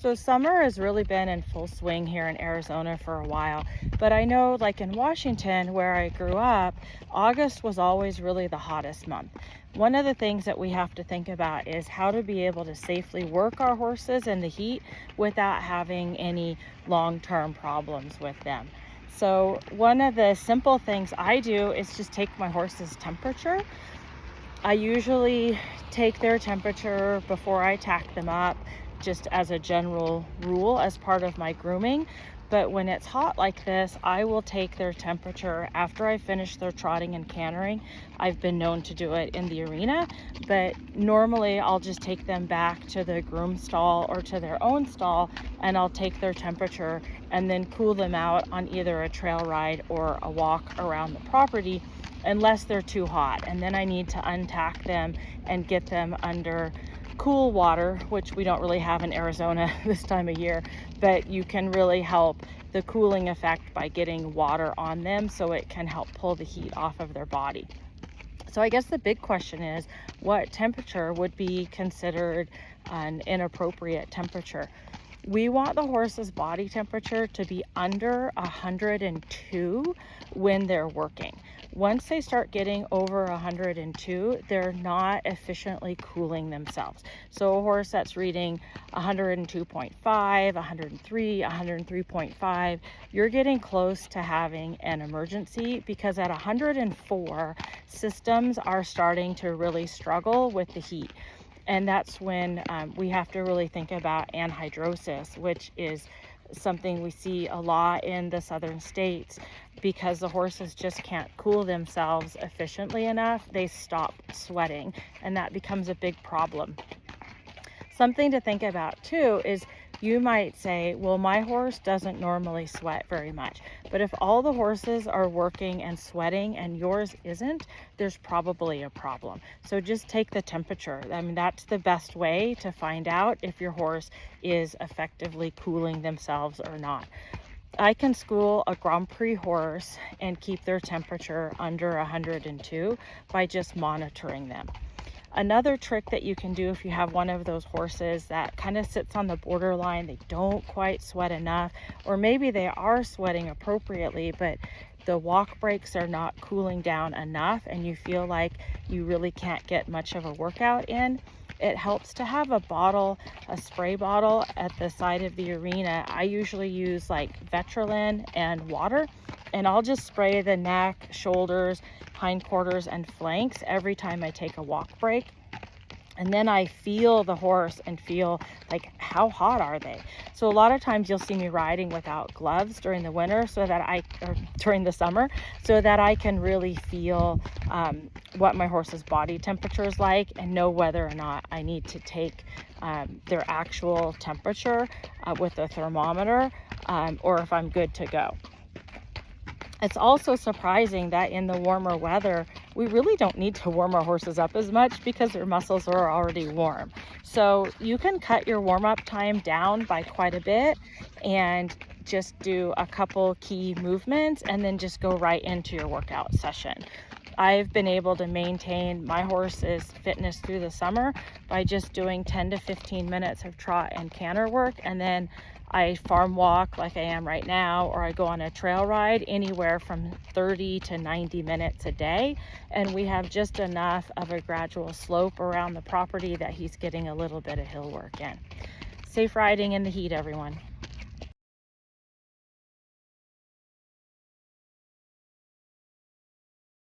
So summer has really been in full swing here in Arizona for a while, but I know like in Washington where I grew up, August was always really the hottest month. One of the things that we have to think about is how to be able to safely work our horses in the heat without having any long-term problems with them. So one of the simple things I do is just take my horse's temperature. I usually take their temperature before I tack them up, just as a general rule as part of my grooming. But when it's hot like this, I will take their temperature after I finish their trotting and cantering. I've been known to do it in the arena, but normally I'll just take them back to the groom stall or to their own stall, and I'll take their temperature and then cool them out on either a trail ride or a walk around the property, unless they're too hot. And then I need to untack them and get them under cool water, which we don't really have in Arizona this time of year, but you can really help the cooling effect by getting water on them so it can help pull the heat off of their body. So I guess the big question is, what temperature would be considered an inappropriate temperature? We want the horse's body temperature to be under 102 when they're working. Once they start getting over 102, they're not efficiently cooling themselves. So a horse that's reading 102.5, 103, 103.5, you're getting close to having an emergency, because at 104, systems are starting to really struggle with the heat. And that's when we have to really think about anhydrosis, which is something we see a lot in the southern states. Because the horses just can't cool themselves efficiently enough, they stop sweating, and that becomes a big problem. Something to think about too is, you might say, well, my horse doesn't normally sweat very much. But if all the horses are working and sweating and yours isn't, there's probably a problem. So just take the temperature. I mean, that's the best way to find out if your horse is effectively cooling themselves or not. I can school a Grand Prix horse and keep their temperature under 102 by just monitoring them. Another trick that you can do if you have one of those horses that kind of sits on the borderline, they don't quite sweat enough, or maybe they are sweating appropriately, but the walk breaks are not cooling down enough and you feel like you really can't get much of a workout in, it helps to have a bottle, a spray bottle at the side of the arena. I usually use like Vetrolin and water, and I'll just spray the neck, shoulders, hindquarters, and flanks every time I take a walk break. And then I feel the horse and feel like, how hot are they? So a lot of times you'll see me riding without gloves during the winter, or during the summer, so that I can really feel what my horse's body temperature is like and know whether or not I need to take their actual temperature with a thermometer, or if I'm good to go. It's also surprising that in the warmer weather, we really don't need to warm our horses up as much because their muscles are already warm. So you can cut your warm-up time down by quite a bit and just do a couple key movements and then just go right into your workout session. I've been able to maintain my horse's fitness through the summer by just doing 10 to 15 minutes of trot and canter work, and then I farm walk like I am right now, or I go on a trail ride anywhere from 30 to 90 minutes a day. And we have just enough of a gradual slope around the property that he's getting a little bit of hill work in. Safe riding in the heat, everyone.